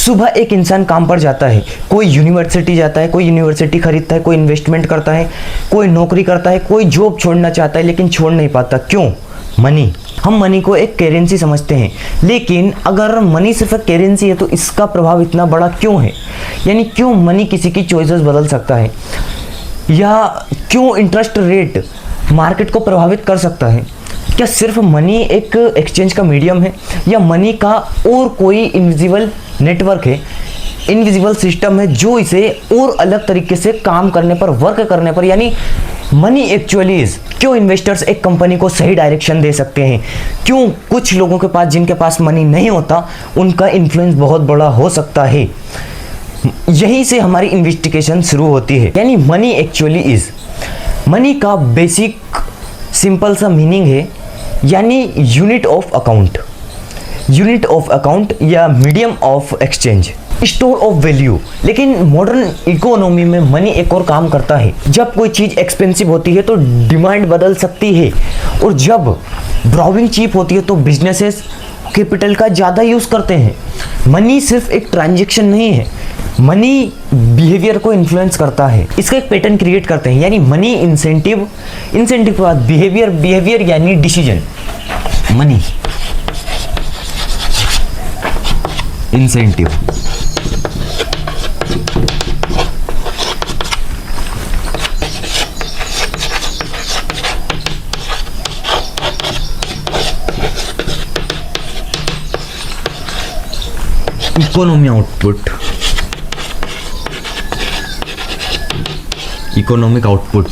सुबह एक इंसान काम पर जाता है, कोई यूनिवर्सिटी जाता है, कोई यूनिवर्सिटी खरीदता है, कोई इन्वेस्टमेंट करता है, कोई नौकरी करता है, कोई जॉब छोड़ना चाहता है लेकिन छोड़ नहीं पाता। क्यों? मनी। हम मनी को एक करेंसी समझते हैं, लेकिन अगर मनी सिर्फ एक करेंसी है तो इसका प्रभाव इतना बड़ा क्यों है? यानी क्यों मनी किसी की चॉइसेस बदल सकता है, या क्यों इंटरेस्ट रेट मार्केट को प्रभावित कर सकता है? क्या सिर्फ मनी एक एक्सचेंज का मीडियम है, या मनी का और कोई इनविजिबल नेटवर्क है, इनविजिबल सिस्टम है जो इसे और अलग तरीके से काम करने पर, वर्क करने पर, यानी मनी एक्चुअली इज? क्यों इन्वेस्टर्स एक कंपनी को सही डायरेक्शन दे सकते हैं? क्यों कुछ लोगों के पास, जिनके पास मनी नहीं होता, उनका इन्फ्लुएंस बहुत बड़ा हो सकता है? यहीं से हमारी इन्वेस्टिगेशन शुरू होती है। यानी मनी एक्चुअली इज, मनी का बेसिक सिंपल सा मीनिंग है यानी unit of account, unit of account या medium of exchange, store of value. लेकिन मॉडर्न इकोनॉमी में मनी एक और काम करता है। जब कोई चीज़ एक्सपेंसिव होती है तो डिमांड बदल सकती है, और जब ब्राउजिंग चीप होती है तो बिजनेसेस कैपिटल का ज़्यादा यूज़ करते हैं। मनी सिर्फ एक ट्रांजैक्शन नहीं है, मनी बिहेवियर को इन्फ्लुएंस करता है, इसका एक पैटर्न क्रिएट करते हैं। यानी मनी इंसेंटिव, इंसेंटिव के बाद बिहेवियर, बिहेवियर यानी decision. Money incentive, economy output, economic output.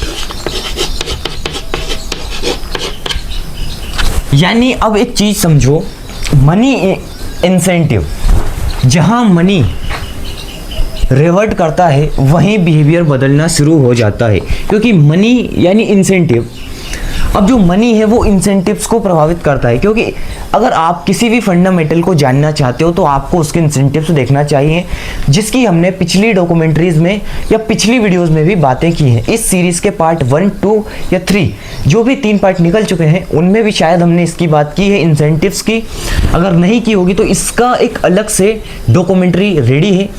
यानी अब एक चीज समझो, मनी इंसेंटिव, जहां मनी रिवर्ट करता है वहीं बिहेवियर बदलना शुरू हो जाता है, क्योंकि मनी यानी इंसेंटिव। अब जो मनी है वो इंसेंटिव्स को प्रभावित करता है, क्योंकि अगर आप किसी भी फंडामेंटल को जानना चाहते हो तो आपको उसके इंसेंटिव्स देखना चाहिए, जिसकी हमने पिछली डॉक्यूमेंट्रीज में या पिछली वीडियोस में भी बातें की हैं। इस सीरीज के पार्ट 1, 2 या 3 जो भी 3 पार्ट निकल चुके हैं उनमें भी शायद हमने इसकी बात की है, इंसेंटिव्स की। अगर नहीं की होगी तो इसका एक अलग से डॉक्यूमेंट्री रेडी है,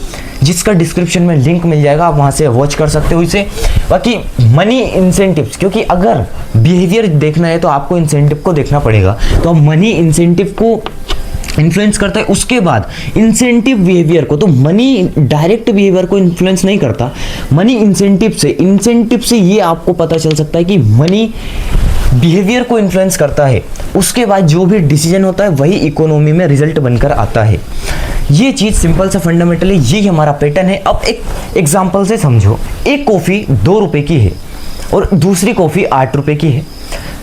जिसका डिस्क्रिप्शन में लिंक मिल जाएगा, आप वहाँ से वॉच कर सकते हो इसे। बाकी मनी इंसेंटिव्स, क्योंकि अगर बिहेवियर देखना है तो आपको इंसेंटिव को देखना पड़ेगा, तो अब मनी इंसेंटिव को इन्फ्लुएंस करता है। उसके बाद इंसेंटिव बिहेवियर को, तो मनी डायरेक्ट बिहेवियर को इन्फ्लुएंस नहीं करता, मनी इंसेंटिव से ये आपको पता चल सकता है कि मनी बिहेवियर को इन्फ्लुएंस करता है। उसके बाद जो भी डिसीजन होता है वही इकोनॉमी में रिजल्ट बनकर आता है। ये चीज़ सिंपल सा फंडामेंटल है, यही हमारा पैटर्न है। अब एक एग्जांपल से समझो, एक कॉफ़ी 2 रुपए की है और दूसरी कॉफ़ी 8 रुपए की है,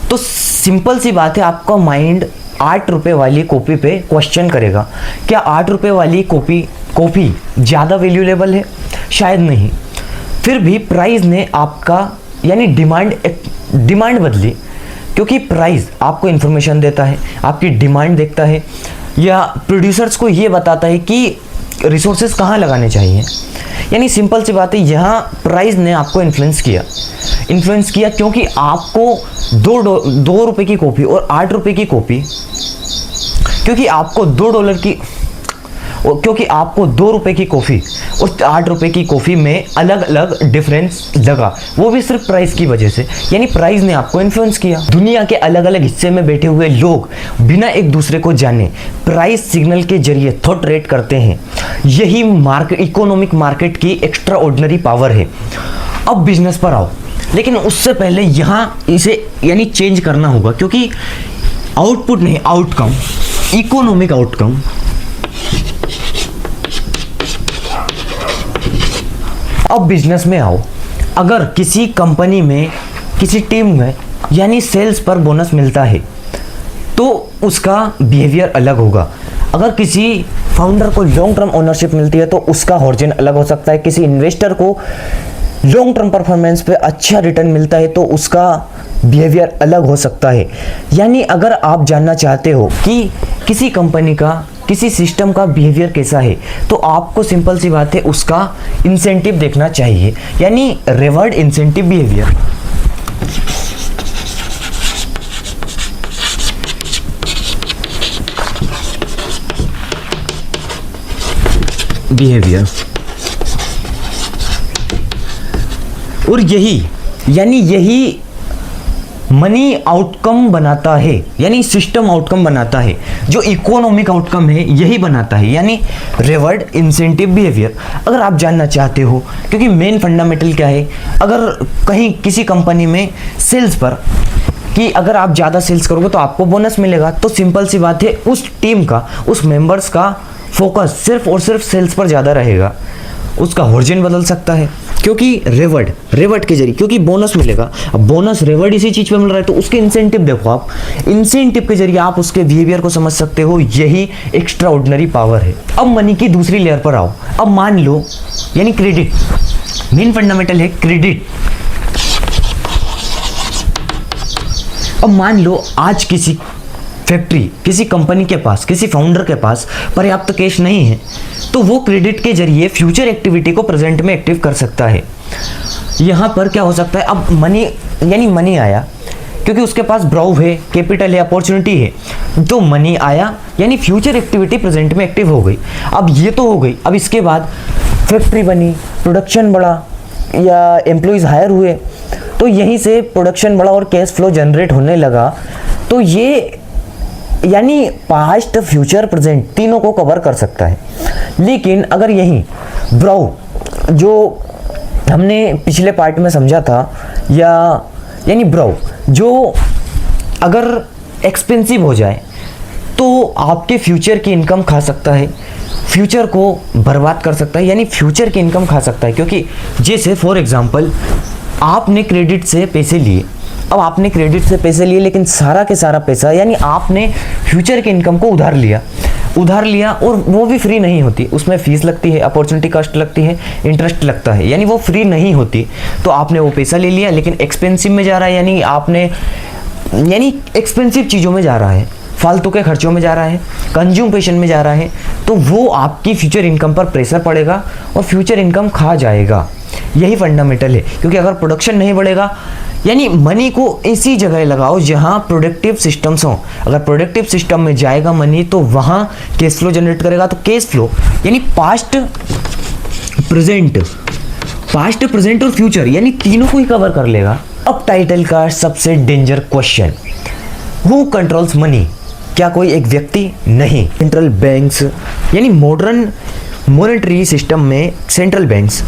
तो सिंपल सी बात है, आपका माइंड 8 रुपए वाली कॉफ़ी पे क्वेश्चन करेगा, क्या 8 रुपए वाली कॉफ़ी ज़्यादा वैल्यूएबल है? शायद नहीं। फिर भी प्राइस ने आपका यानी डिमांड बदली, क्योंकि प्राइस आपको इन्फॉर्मेशन देता है, आपकी डिमांड देखता है, या प्रोड्यूसर्स को ये बताता है कि रिसोर्सेज कहाँ लगाने चाहिए। यानी सिंपल सी बात है, यहाँ प्राइस ने आपको इन्फ्लुएंस किया, क्योंकि आपको 2 रुपए की कॉफ़ी और 8 रुपए की कॉफ़ी, क्योंकि आपको $2 रुपए की कॉफ़ी और 8 रुपए की कॉफ़ी में अलग अलग डिफरेंस लगा, वो भी सिर्फ प्राइस की वजह से। यानी प्राइस ने आपको इन्फ्लुएंस किया। दुनिया के अलग अलग हिस्से में बैठे हुए लोग बिना एक दूसरे को जाने प्राइस सिग्नल के जरिए थॉट रेट करते हैं। यही इकोनॉमिक मार्केट की एक्स्ट्रा ऑर्डिनरी पावर है। अब बिजनेस पर आओ, लेकिन उससे पहले यहाँ इसे यानी चेंज करना होगा, क्योंकि आउटपुट नहीं, आउटकम, इकोनॉमिक आउटकम। अब बिजनेस में आओ, अगर किसी कंपनी में, किसी टीम में यानी सेल्स पर बोनस मिलता है तो उसका बिहेवियर अलग होगा। अगर किसी फाउंडर को लॉन्ग टर्म ओनरशिप मिलती है तो उसका होर्जन अलग हो सकता है। किसी इन्वेस्टर को लॉन्ग टर्म परफॉर्मेंस पे अच्छा रिटर्न मिलता है तो उसका बिहेवियर अलग हो सकता है। यानी अगर आप जानना चाहते हो कि किसी कंपनी का, किसी सिस्टम का बिहेवियर कैसा है, तो आपको सिंपल सी बात है, उसका इंसेंटिव देखना चाहिए, यानी रिवॉर्ड इंसेंटिव बिहेवियर। बिहेवियर। और यही मनी आउटकम बनाता है, यानी सिस्टम आउटकम बनाता है, जो इकोनॉमिक आउटकम है यही बनाता है, यानी रिवॉर्ड, इंसेंटिव, बिहेवियर। अगर आप जानना चाहते हो, क्योंकि मेन फंडामेंटल क्या है, अगर कहीं किसी कंपनी में सेल्स पर कि अगर आप ज़्यादा सेल्स करोगे तो आपको बोनस मिलेगा, तो सिंपल सी बात है उस टीम का, उस मेंबर्स का फोकस सिर्फ और सिर्फ सेल्स पर ज़्यादा रहेगा, उसका होर्जिन बदल सकता है, क्योंकि रिवॉर्ड के जरिए, क्योंकि बोनस मिलेगा। अब बोनस रिवॉर्ड इसी चीज़ पे मिल रहा है, तो उसके इंसेंटिव देखो आप, इंसेंटिव के जरिए आप उसके बिहेवियर को समझ सकते हो, यही एक्स्ट्रा ऑर्डिनरी पावर है। अब मनी की दूसरी लेयर पर आओ। अब मान लो, यानी क्रेडिट, मेन फंडामेंटल है क्रेडिट। अब मान लो आज किसी फैक्ट्री, किसी कंपनी के पास, किसी फाउंडर के पास पर्याप्त कैश नहीं है, तो वो क्रेडिट के जरिए फ्यूचर एक्टिविटी को प्रेजेंट में एक्टिव कर सकता है। यहाँ पर क्या हो सकता है, अब मनी, यानी मनी आया क्योंकि उसके पास ब्राउ है, कैपिटल है, अपॉर्चुनिटी है, तो मनी आया यानी फ्यूचर एक्टिविटी प्रेजेंट में एक्टिव हो गई। अब ये तो हो गई, अब इसके बाद फैक्ट्री बनी, प्रोडक्शन बढ़ा या एम्प्लॉइज़ हायर हुए, तो यहीं से प्रोडक्शन बढ़ा और कैश फ्लो जनरेट होने लगा। तो ये यानी पास्ट, फ्यूचर, प्रेजेंट तीनों को कवर कर सकता है। लेकिन अगर यही ब्राउ जो हमने पिछले पार्ट में समझा था, या यानी ब्राउ जो अगर एक्सपेंसिव हो जाए तो आपके फ्यूचर की इनकम खा सकता है, फ्यूचर को बर्बाद कर सकता है, यानी फ्यूचर की इनकम खा सकता है। क्योंकि जैसे फॉर एग्जांपल आपने क्रेडिट से पैसे लिए, अब आपने क्रेडिट से पैसे लिए लेकिन सारा के सारा पैसा, यानी आपने फ्यूचर की इनकम को उधार लिया और वो भी फ्री नहीं होती, उसमें फीस लगती है, अपॉर्चुनिटी कॉस्ट लगती है, इंटरेस्ट लगता है, यानी वो फ्री नहीं होती। तो आपने वो पैसा ले लिया लेकिन एक्सपेंसिव में जा रहा है, यानी एक्सपेंसिव चीज़ों में जा रहा है, फालतू के खर्चों में जा रहा है, कंज्यूमेशन में जा रहा है, तो वो आपकी फ्यूचर इनकम पर प्रेशर पड़ेगा और फ्यूचर इनकम खा जाएगा। यही फंडामेंटल है, क्योंकि अगर प्रोडक्शन नहीं बढ़ेगा, यानी मनी को इसी जगह लगाओ जहां प्रोडक्टिव सिस्टम्स हों। अगर प्रोडक्टिव सिस्टम में जाएगा मनी तो वहां कैश फ्लो जनरेट करेगा। तो कैश फ्लो यानी पास्ट, प्रेजेंट और फ्यूचर, यानी तीनों को ही कवर कर लेगा। अब टाइटल का सबसे danger question, who controls money? क्या कोई एक व्यक्ति? नहीं, सेंट्रल बैंक्स, यानी मॉडर्न मॉनेटरी सिस्टम में सेंट्रल बैंक्स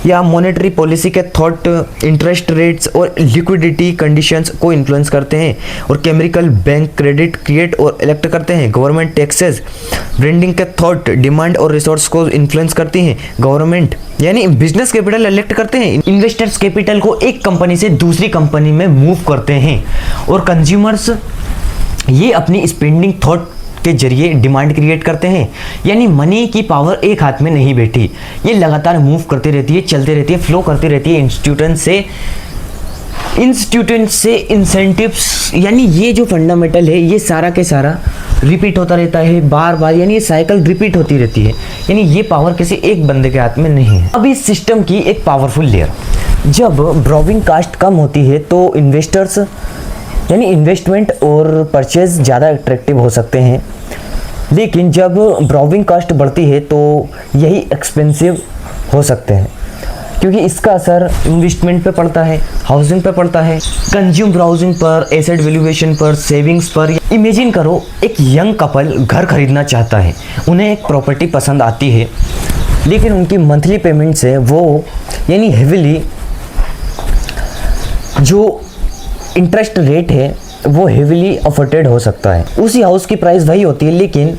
या मॉनेटरी पॉलिसी के थॉट, इंटरेस्ट रेट्स और लिक्विडिटी कंडीशंस को इन्फ्लुएंस करते हैं, और केमिकल बैंक क्रेडिट क्रिएट और इलेक्ट करते हैं। गवर्नमेंट टैक्सेस ब्रांडिंग के थॉट, डिमांड और रिसोर्स को इन्फ्लुएंस करती हैं। गवर्नमेंट यानी बिजनेस कैपिटल इलेक्ट करते हैं। इन्वेस्टर्स कैपिटल को एक कंपनी से दूसरी कंपनी में मूव करते हैं, और कंज्यूमर्स ये अपनी स्पेंडिंग थॉट के जरिए डिमांड क्रिएट करते हैं। यानी मनी की पावर एक हाथ में नहीं बैठी, ये लगातार मूव करती रहती है, चलती रहती है, फ्लो करती रहती है इंस्टीट्यूशन से इंसेंटिव्स। यानी ये जो फंडामेंटल है ये सारा के सारा रिपीट होता रहता है बार बार, यानी ये साइकिल रिपीट होती रहती है, यानी ये पावर किसी एक बंदे के हाथ में नहीं है। अब इस सिस्टम की एक पावरफुल लेयर, जब ब्रोविंग कास्ट कम होती है तो इन्वेस्टर्स यानी इन्वेस्टमेंट और परचेज ज़्यादा अट्रैक्टिव हो सकते हैं, लेकिन जब ब्रोविंग कास्ट बढ़ती है तो यही एक्सपेंसिव हो सकते हैं, क्योंकि इसका असर इन्वेस्टमेंट पे पड़ता है, हाउसिंग पे पड़ता है, कंज्यूम ब्राउजिंग पर, एसेट वैल्यूएशन पर, सेविंग्स पर। इमेजिन करो एक यंग कपल घर खरीदना चाहता है, उन्हें एक प्रॉपर्टी पसंद आती है, लेकिन उनकी मंथली पेमेंट से वो यानी हेविली जो इंटरेस्ट रेट है वो हेविली अफोर्डेड हो सकता है। उसी हाउस की प्राइस वही होती है, लेकिन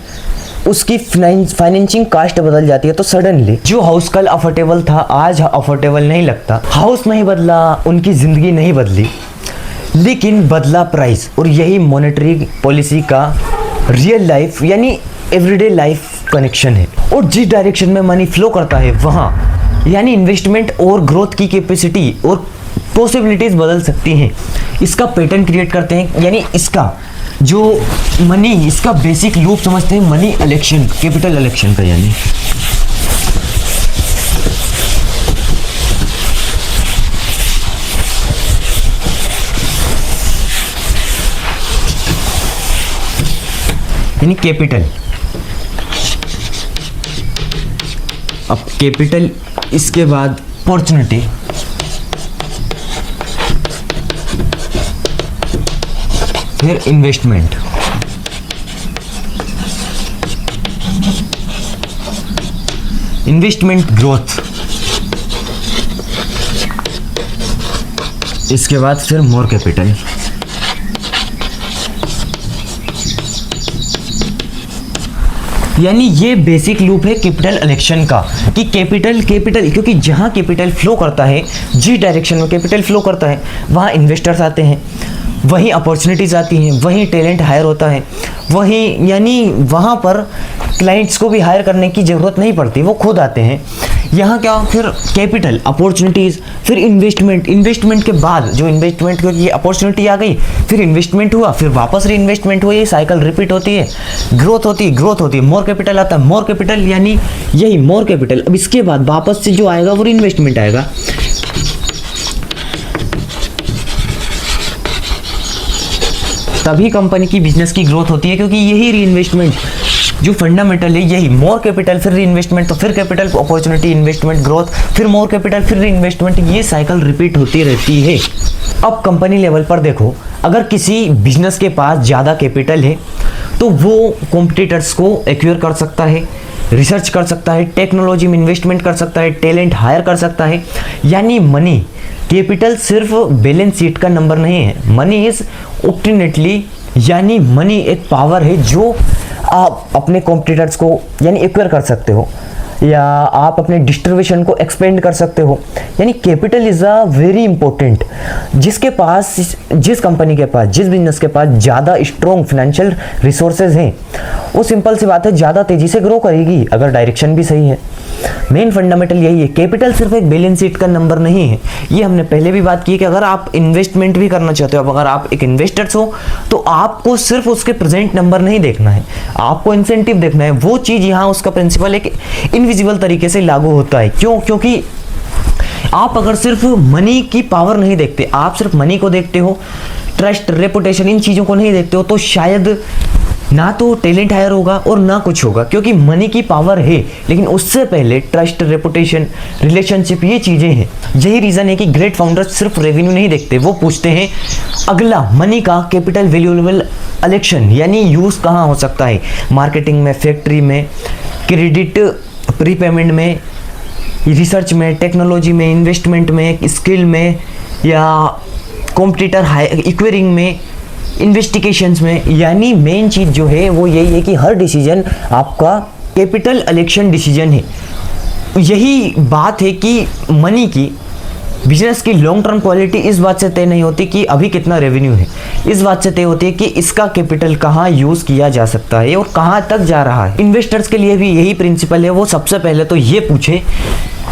उसकी फाइनेंसिंग कास्ट बदल जाती है, तो सडनली जो हाउस कल अफोर्डेबल था आज अफोर्डेबल नहीं लगता। हाउस नहीं बदला, उनकी ज़िंदगी नहीं बदली, लेकिन बदला प्राइस। और यही मॉनेटरी पॉलिसी का रियल लाइफ यानी एवरीडे लाइफ कनेक्शन है। और जिस डायरेक्शन में मनी फ्लो करता है वहाँ यानी इन्वेस्टमेंट और ग्रोथ की कैपेसिटी और पॉसिबिलिटीज़ बदल सकती हैं। इसका पैटर्न क्रिएट करते हैं, यानी इसका जो मनी, इसका बेसिक लूप समझते हैं मनी इलेक्शन, कैपिटल इलेक्शन का। यानी कैपिटल अब कैपिटल, इसके बाद अपॉर्चुनिटी, फिर इन्वेस्टमेंट, इन्वेस्टमेंट ग्रोथ, इसके बाद फिर मोर कैपिटल। यानी ये बेसिक लूप है कैपिटल इलेक्शन का कि कैपिटल क्योंकि जहाँ कैपिटल फ्लो करता है, जिस डायरेक्शन में कैपिटल फ्लो करता है वहाँ इन्वेस्टर्स आते हैं, वहीं अपॉर्चुनिटीज़ आती हैं, वहीं टैलेंट हायर होता है, वहीं यानी वहाँ पर क्लाइंट्स को भी हायर करने की ज़रूरत नहीं पड़ती, वो खुद आते हैं। यहाँ क्या, फिर कैपिटल, अपॉर्चुनिटीज़, फिर इन्वेस्टमेंट के बाद जो इन्वेस्टमेंट, क्योंकि अपॉर्चुनिटी आ गई, फिर इन्वेस्टमेंट हुआ, फिर वापस री इन्वेस्टमेंट हुआ, ये साइकिल रिपीट होती है, ग्रोथ होती है, मोर कैपिटल आता है, मोर कैपिटल यानी यही मोर कैपिटल। अब इसके बाद वापस से जो आएगा वो री इन्वेस्टमेंट आएगा। तभी कंपनी की बिजनेस की ग्रोथ होती है, क्योंकि यही री इन्वेस्टमेंट जो फंडामेंटल है, यही मोर कैपिटल, फिर री इन्वेस्टमेंट, तो फिर कैपिटल, अपॉर्चुनिटी, इन्वेस्टमेंट, ग्रोथ, फिर मोर कैपिटल, फिर री इन्वेस्टमेंट, ये साइकिल रिपीट होती रहती है। अब कंपनी लेवल पर देखो, अगर किसी बिजनेस के पास ज़्यादा कैपिटल है तो वो कॉम्पिटिटर्स को एक्वायर कर सकता है, रिसर्च कर सकता है, टेक्नोलॉजी में इन्वेस्टमेंट कर सकता है, टैलेंट हायर कर सकता है। यानी मनी, कैपिटल सिर्फ बैलेंस शीट का नंबर नहीं है, मनी इज ऑप्टिनेटली, यानी मनी एक पावर है जो आप अपने कॉम्पिटिटर्स को यानी एक्वायर कर सकते हो, या आप अपने डिस्ट्रीब्यूशन को एक्सपेंड कर सकते हो। यानी capital is a very important. जिसके पास, जिस कंपनी के पास, जिस बिजनेस के पास ज़्यादा स्ट्रॉन्ग फाइनेंशियल रिसोर्सेज हैं, वो सिंपल सी बात है ज़्यादा तेज़ी से ग्रो करेगी अगर डायरेक्शन भी सही है। मेन फंडामेंटल यही है, कैपिटल सिर्फ एक बैलेंस शीट का नंबर नहीं है। ये हमने पहले भी बात की कि अगर आप इन्वेस्टमेंट भी करना चाहते हो, अब अगर आप एक इन्वेस्टर्स हो तो आपको सिर्फ उसके प्रेजेंट नंबर नहीं देखना है, आपको इंसेंटिव देखना है। वो चीज़ यहाँ उसका प्रिंसिपल एक इनविजिबल तरीके से लागू होता है। क्यों? क्योंकि आप अगर सिर्फ मनी की पावर नहीं देखते, आप सिर्फ मनी को देखते हो, ट्रस्ट, रेपुटेशन, इन चीज़ों को नहीं देखते हो, तो शायद ना तो टैलेंट हायर होगा और ना कुछ होगा। क्योंकि मनी की पावर है, लेकिन उससे पहले ट्रस्ट, रेपुटेशन, रिलेशनशिप, ये चीज़ें हैं। यही रीज़न है कि ग्रेट फाउंडर्स सिर्फ रेवेन्यू नहीं देखते, वो पूछते हैं अगला मनी का कैपिटल वैल्यूएबल इलेक्शन, यानी यूज़ कहाँ हो सकता है, मार्केटिंग में, फैक्ट्री में, क्रेडिट प्रीपेमेंट में, रिसर्च में, टेक्नोलॉजी में, इन्वेस्टमेंट में, स्किल में, या कॉम्पिटिटर एक्वायरिंग में, इन्वेस्टिगेशंस में। यानी मेन चीज़ जो है वो यही है कि हर डिसीजन आपका कैपिटल इलेक्शन डिसीजन है। यही बात है कि मनी की, बिजनेस की लॉन्ग टर्म क्वालिटी इस बात से तय नहीं होती कि अभी कितना रेवेन्यू है, इस बात से तय होती है कि इसका कैपिटल कहाँ यूज़ किया जा सकता है और कहाँ तक जा रहा है। इन्वेस्टर्स के लिए भी यही प्रिंसिपल है, वो सबसे पहले तो ये पूछे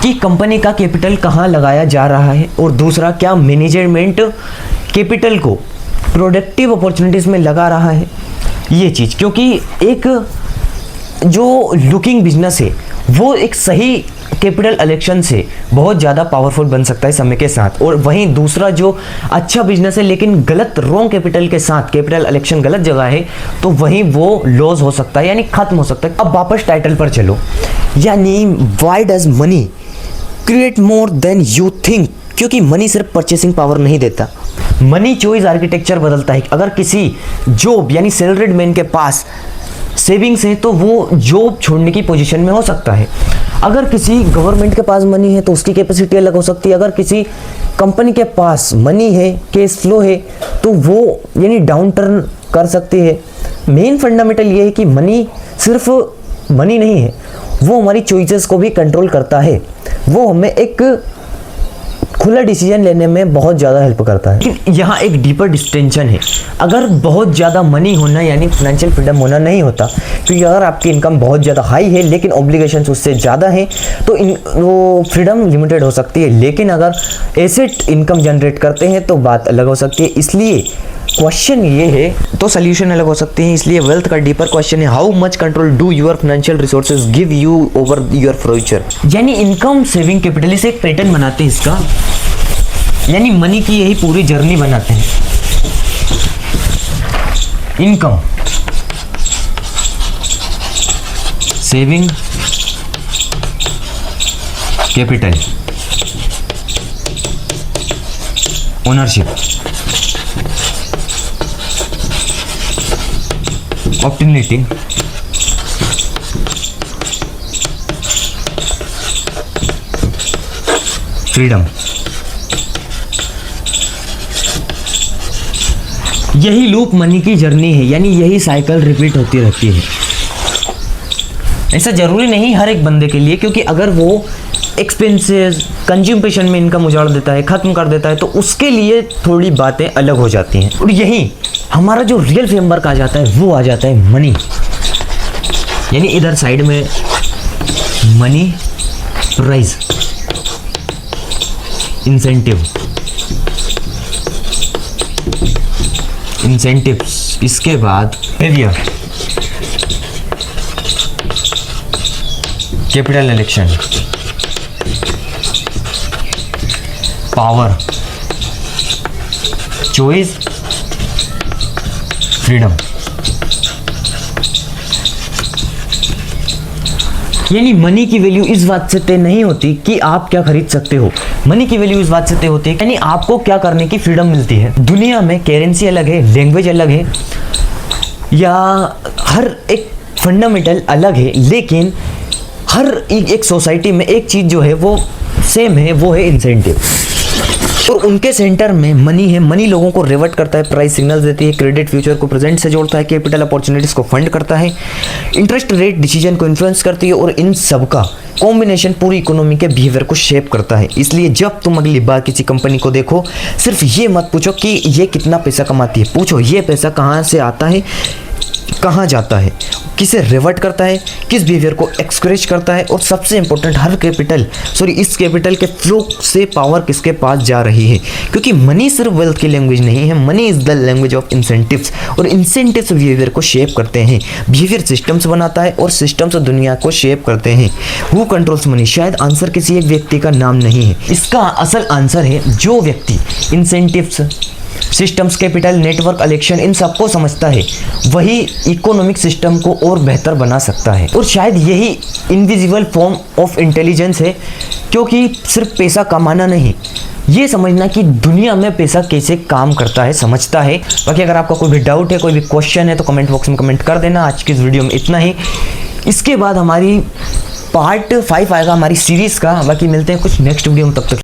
कि कंपनी का कैपिटल कहाँ लगाया जा रहा है, और दूसरा क्या मैनेजमेंट कैपिटल को प्रोडक्टिव अपॉर्चुनिटीज़ में लगा रहा है, ये चीज़। क्योंकि एक जो लुकिंग बिजनेस है वो एक सही कैपिटल इलेक्शन से बहुत ज़्यादा पावरफुल बन सकता है समय के साथ, और वहीं दूसरा जो अच्छा बिजनेस है लेकिन गलत रॉन्ग कैपिटल के साथ, कैपिटल इलेक्शन गलत जगह है, तो वहीं वो लॉस हो सकता है, यानी खत्म हो सकता है। अब वापस टाइटल पर चलो, यानी why does money create more than you think. क्योंकि मनी सिर्फ परचेसिंग पावर नहीं देता, मनी चॉइस आर्किटेक्चर बदलता है। अगर किसी जॉब यानी सैलरीड मैन के पास सेविंग्स है तो वो जॉब छोड़ने की पोजीशन में हो सकता है। अगर किसी गवर्नमेंट के पास मनी है तो उसकी कैपेसिटी अलग हो सकती है। अगर किसी कंपनी के पास मनी है, कैश फ्लो है, तो वो यानी डाउन टर्न कर सकती है। मेन फंडामेंटल ये है कि मनी सिर्फ मनी नहीं है, वो हमारी चॉइसेस को भी कंट्रोल करता है, वो हमें एक खुला डिसीजन लेने में बहुत ज़्यादा हेल्प करता है। लेकिन यहाँ एक डीपर डिस्टिंक्शन है, अगर बहुत ज़्यादा मनी होना यानी फाइनेंशियल फ्रीडम होना नहीं होता। क्योंकि अगर आपकी इनकम बहुत ज़्यादा हाई है लेकिन ऑब्लिगेशंस उससे ज़्यादा हैं तो वो फ्रीडम लिमिटेड हो सकती है। लेकिन अगर एसेट इनकम जनरेट करते हैं तो बात अलग हो सकती है। इसलिए क्वेश्चन ये है, तो सोल्यूशन अलग हो सकते हैं। इसलिए वेल्थ का डीपर क्वेश्चन है, how much control do your financial resources give you over your future. यानी इनकम सेविंग कैपिटल से एक पैटर्न बनाते हैं इसका, यानी मनी की यही पूरी जर्नी बनाते हैं। Income, saving, capital, ownership, opportunity, freedom. यही लूप मनी की जर्नी है, यानी यही साइकिल रिपीट होती रहती है। ऐसा जरूरी नहीं हर एक बंदे के लिए, क्योंकि अगर वो एक्सपेंसेस कंज्यूमेशन में इनकम उजाड़ देता है, खत्म कर देता है, तो उसके लिए थोड़ी बातें अलग हो जाती हैं। और यही हमारा जो रियल फ्रेमवर्क आ जाता है वो आ जाता है मनी, यानी इधर साइड में मनी, प्राइस, इंसेंटिव, इंसेंटिव्स, इसके बाद behaviour, capital election, power, choice, freedom. यानी मनी की वैल्यू इस बात से तय नहीं होती कि आप क्या खरीद सकते हो, मनी की वैल्यू इस बात से तय होती है यानी आपको क्या करने की फ्रीडम मिलती है। दुनिया में करेंसी अलग है, लैंग्वेज अलग है, या हर एक फंडामेंटल अलग है, लेकिन हर एक सोसाइटी में एक चीज़ जो है वो सेम है, वो है इंसेंटिव। और उनके सेंटर में मनी है। मनी लोगों को रिवर्ट करता है, प्राइस सिग्नल्स देती है, क्रेडिट फ्यूचर को प्रेजेंट से जोड़ता है, कैपिटल अपॉर्चुनिटीज को फंड करता है, इंटरेस्ट रेट डिसीजन को इन्फ्लुएंस करती है, और इन सब का कॉम्बिनेशन पूरी इकोनॉमी के बिहेवियर को शेप करता है। इसलिए जब तुम अगली बार किसी कंपनी को देखो, सिर्फ ये मत पूछो कि ये कितना पैसा कमाती है, पूछो ये पैसा कहाँ से आता है, कहाँ जाता है, किसे रिवर्ट करता है, किस बिहेवियर को एक्सक्रेज करता है, और सबसे इंपॉर्टेंट इस कैपिटल के फ्लो से पावर किसके पास जा रही है। क्योंकि मनी सिर्फ वेल्थ की लैंग्वेज नहीं है, money is the language of incentives, और इंसेंटिव्स बिहेवियर को शेप करते हैं, बिहेवियर सिस्टम्स बनाता है, और सिस्टम्स दुनिया को शेप करते हैं। हु कंट्रोल्स मनी, शायद आंसर किसी एक व्यक्ति का नाम नहीं है, इसका असल आंसर है जो व्यक्ति incentives, systems, capital, network, election, इन सबको समझता है, वही इकोनॉमिक सिस्टम को और बेहतर बना सकता है। और शायद यही इनविजिबल फॉर्म ऑफ इंटेलिजेंस है, क्योंकि सिर्फ पैसा कमाना नहीं, ये समझना कि दुनिया में पैसा कैसे काम करता है, समझता है। बाकी अगर आपका कोई भी डाउट है, कोई भी क्वेश्चन है, तो कमेंट बॉक्स में कमेंट कर देना। आज की इस वीडियो में इतना ही। इसके बाद हमारी पार्ट 5 आएगा हमारी सीरीज़ का। बाकी मिलते हैं कुछ नेक्स्ट वीडियो में, तब तक